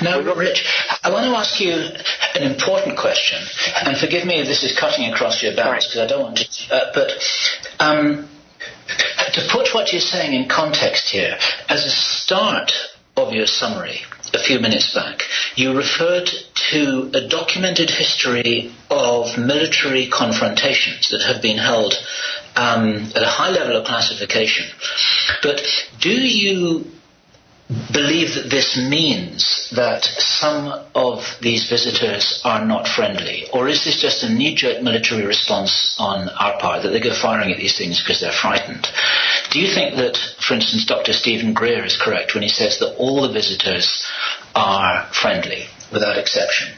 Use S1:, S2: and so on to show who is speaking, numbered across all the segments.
S1: Now, Rich, I want to ask you an important question, and forgive me if this is cutting across your bounds, because I don't want to... to put what you're saying in context here, as a start of your summary a few minutes back, you referred to a documented history of military confrontations that have been held at a high level of classification. But do you believe that this means that some of these visitors are not friendly? Or is this just a knee-jerk military response on our part, that they go firing at these things because they're frightened? Do you think that, for instance, Dr. Stephen Greer is correct when he says that all the visitors are friendly, without exception?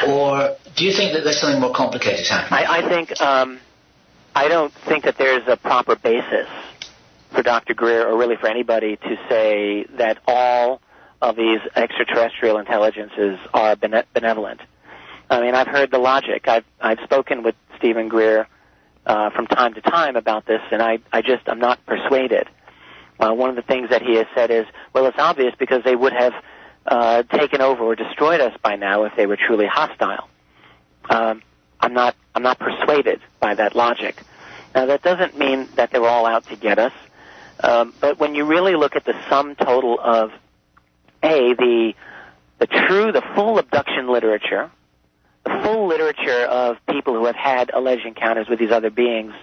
S1: Or do you think that there's something more complicated happening?
S2: I don't think that there's a proper basis for Dr. Greer, or really for anybody, to say that all of these extraterrestrial intelligences are benevolent. I mean, I've heard the logic. I've spoken with Stephen Greer from time to time about this, and I'm not persuaded. One of the things that he has said is, well, it's obvious because they would have taken over or destroyed us by now if they were truly hostile. I'm not persuaded by that logic. Now, that doesn't mean that they're all out to get us. But when you really look at the sum total of, the full abduction literature, the full literature of people who have had alleged encounters with these other beings,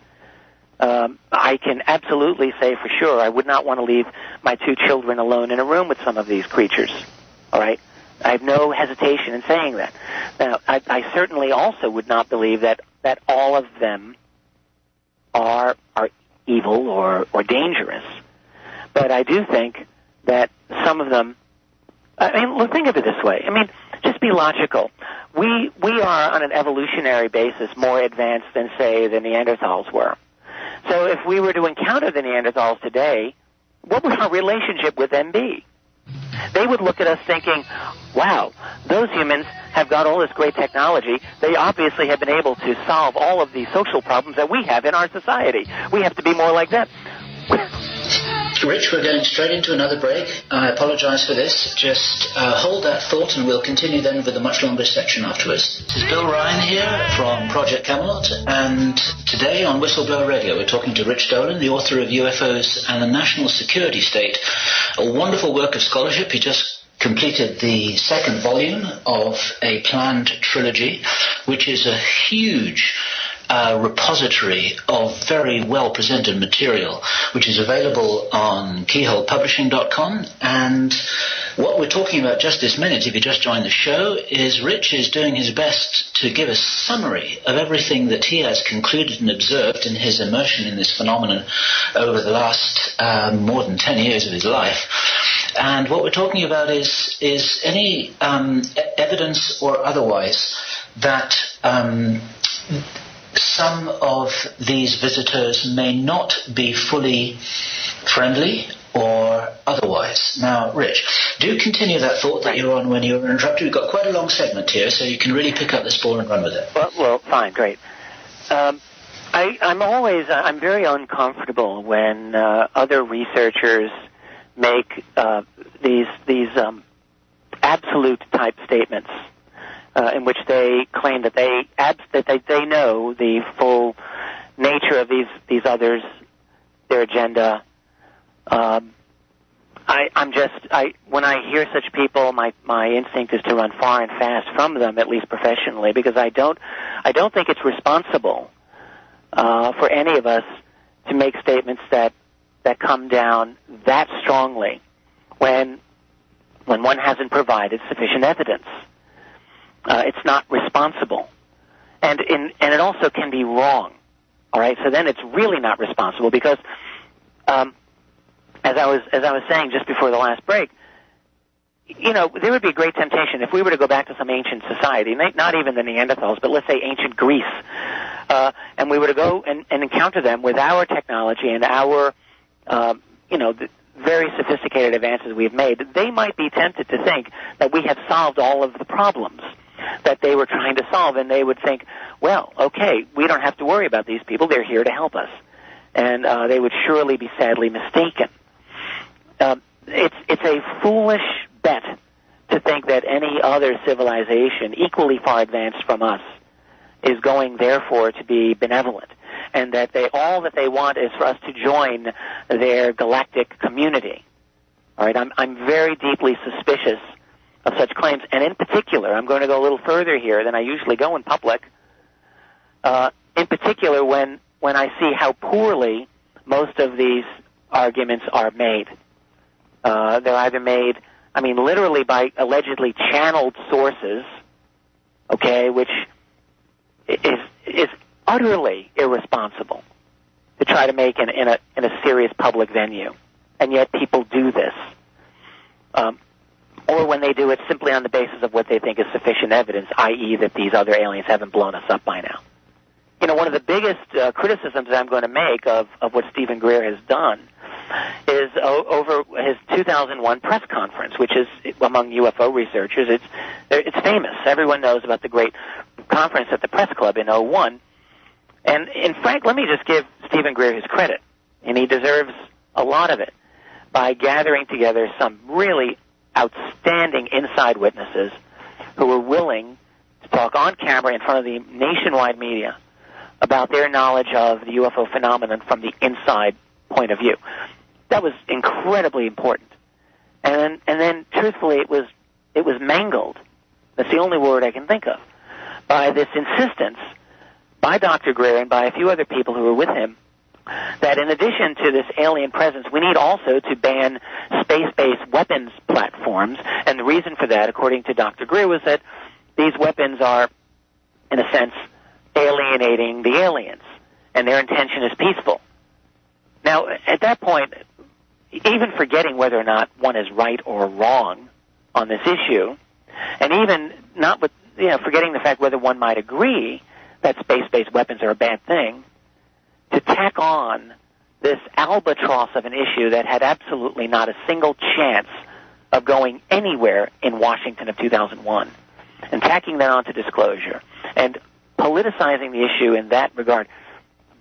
S2: I can absolutely say for sure I would not want to leave my 2 children alone in a room with some of these creatures. All right? I have no hesitation in saying that. Now, I certainly also would not believe that all of them are evil or dangerous. But I do think that some of them, think of it this way. Just be logical. We are, on an evolutionary basis, more advanced than, say, the Neanderthals were. So if we were to encounter the Neanderthals today, what would our relationship with them be? They would look at us thinking, wow, those humans have got all this great technology. They obviously have been able to solve all of the social problems that we have in our society. We have to be more like them.
S1: Rich, we're going straight into another break. I apologize for this. Just hold that thought and we'll continue then with a much longer section afterwards. This is Bill Ryan here from Project Camelot, and today on Whistleblower Radio we're talking to Rich Dolan, the author of UFOs and the National Security State, a wonderful work of scholarship. He just completed the 2nd volume of a planned trilogy, which is a huge repository of very well-presented material, which is available on keyholepublishing.com. And what we're talking about just this minute, if you just joined the show, is Rich is doing his best to give a summary of everything that he has concluded and observed in his immersion in this phenomenon over the last more than 10 years of his life. And what we're talking about is any evidence or otherwise that some of these visitors may not be fully friendly or otherwise. Now, Rich, do continue that thought that you were on when you were interrupted. We've got quite a long segment here, so you can really pick up this ball and run with it.
S2: Well, fine, great. I'm very uncomfortable when other researchers make these absolute type statements in which they claim that they know the full nature of these others, their agenda. When I hear such people, my instinct is to run far and fast from them, at least professionally, because I don't think it's responsible for any of us to make statements that come down that strongly when one hasn't provided sufficient evidence. It's not responsible, and it also can be wrong. All right, so then it's really not responsible because, as I was saying just before the last break, there would be a great temptation if we were to go back to some ancient society, not even the Neanderthals, but let's say ancient Greece, and we were to go and encounter them with our technology and our, the very sophisticated advances we've made. They might be tempted to think that we have solved all of the problems that they were trying to solve, and they would think, well, okay, we don't have to worry about these people. They're here to help us. And they would surely be sadly mistaken. It's a foolish bet to think that any other civilization equally far advanced from us is going, therefore, to be benevolent, and that all that they want is for us to join their galactic community. All right, I'm very deeply suspicious of such claims, and in particular, I'm going to go a little further here than I usually go in public. In particular, when I see how poorly most of these arguments are made. They're either made, literally by allegedly channeled sources, okay, which is utterly irresponsible to try to make in a serious public venue, and yet people do this. Or when they do it simply on the basis of what they think is sufficient evidence, i.e. that these other aliens haven't blown us up by now. One of the biggest criticisms I'm going to make of what Stephen Greer has done is over his 2001 press conference, which is, among UFO researchers, it's famous. Everyone knows about the great conference at the Press Club in 01. And in fact, let me just give Stephen Greer his credit, and he deserves a lot of it, by gathering together some really outstanding inside witnesses who were willing to talk on camera in front of the nationwide media about their knowledge of the UFO phenomenon from the inside point of view. That was incredibly important. And then truthfully, it was mangled. That's the only word I can think of, by this insistence by Dr. Greer and by a few other people who were with him that in addition to this alien presence, we need also to ban space-based weapons platforms. And the reason for that, according to Dr. Greer, was that these weapons are, in a sense, alienating the aliens, and their intention is peaceful. Now, at that point, even forgetting whether or not one is right or wrong on this issue, and even not with, forgetting the fact whether one might agree that space-based weapons are a bad thing, to tack on this albatross of an issue that had absolutely not a single chance of going anywhere in Washington of 2001, and tacking that onto disclosure, and politicizing the issue in that regard,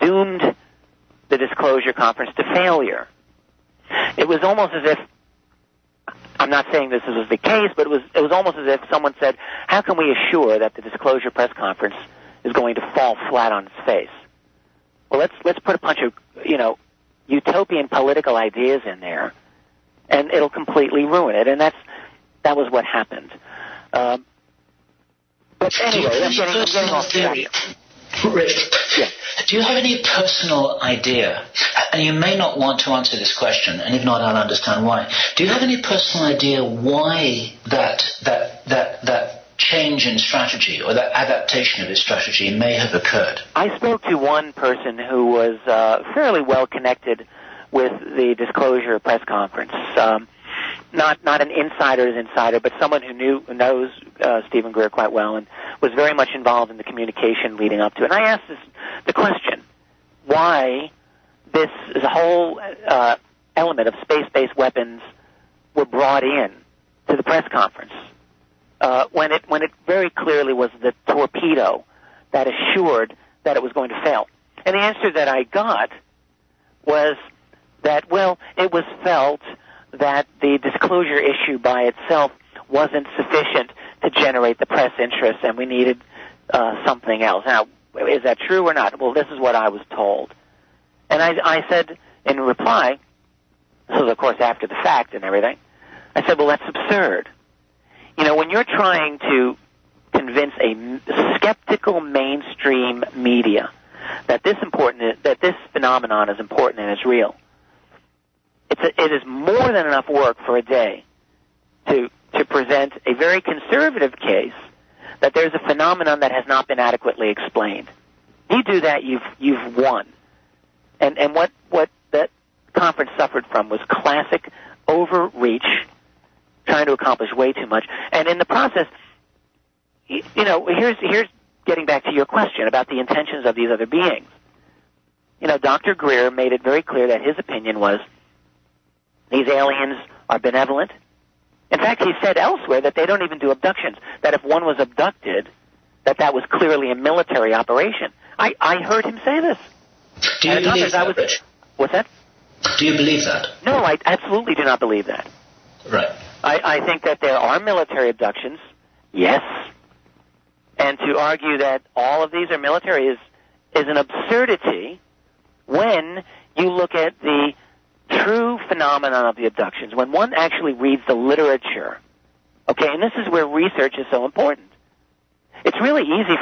S2: doomed the disclosure conference to failure. It was almost as if, I'm not saying this was the case, but it was almost as if someone said, how can we assure that the disclosure press conference is going to fall flat on its face? Well, let's put a bunch of, utopian political ideas in there, and it'll completely ruin it. And that was what happened. But anyway, I'm getting off track.
S1: Rich,
S2: yeah.
S1: Do you have any personal idea, and you may not want to answer this question, and if not, I'll understand why. Do you have any personal idea why that change in strategy, or that adaptation of his strategy, may have occurred?
S2: I spoke to one person who was fairly well connected with the disclosure press conference. Not an insider's insider, but someone who knows Stephen Greer quite well and was very much involved in the communication leading up to it. And I asked the question, why this whole element of space-based weapons were brought in to the press conference when it very clearly was the torpedo that assured that it was going to fail. And the answer that I got was that, well, it was felt that the disclosure issue by itself wasn't sufficient to generate the press interest, and we needed something else. Now, is that true or not? Well, this is what I was told. And I said in reply, this was, of course, after the fact and everything, I said, well, that's absurd. When you're trying to convince a skeptical mainstream media that this phenomenon is important and it's real, it is more than enough work for a day to present a very conservative case that there's a phenomenon that has not been adequately explained. You do that, you've won. And what that conference suffered from was classic overreach, trying to accomplish way too much. And in the process, here's getting back to your question about the intentions of these other beings. Dr. Greer made it very clear that his opinion was these aliens are benevolent. In fact, he said elsewhere that they don't even do abductions, that if one was abducted, that was clearly a military operation. I heard him say this.
S1: Do you believe that, Rich?
S2: What's that?
S1: Do you believe that?
S2: No, I absolutely do not believe that.
S1: Right.
S2: I think that there are military abductions, yes. And to argue that all of these are military is an absurdity when you look at the true phenomenon of the abductions, when one actually reads the literature. Okay, and this is where research is so important. It's really easy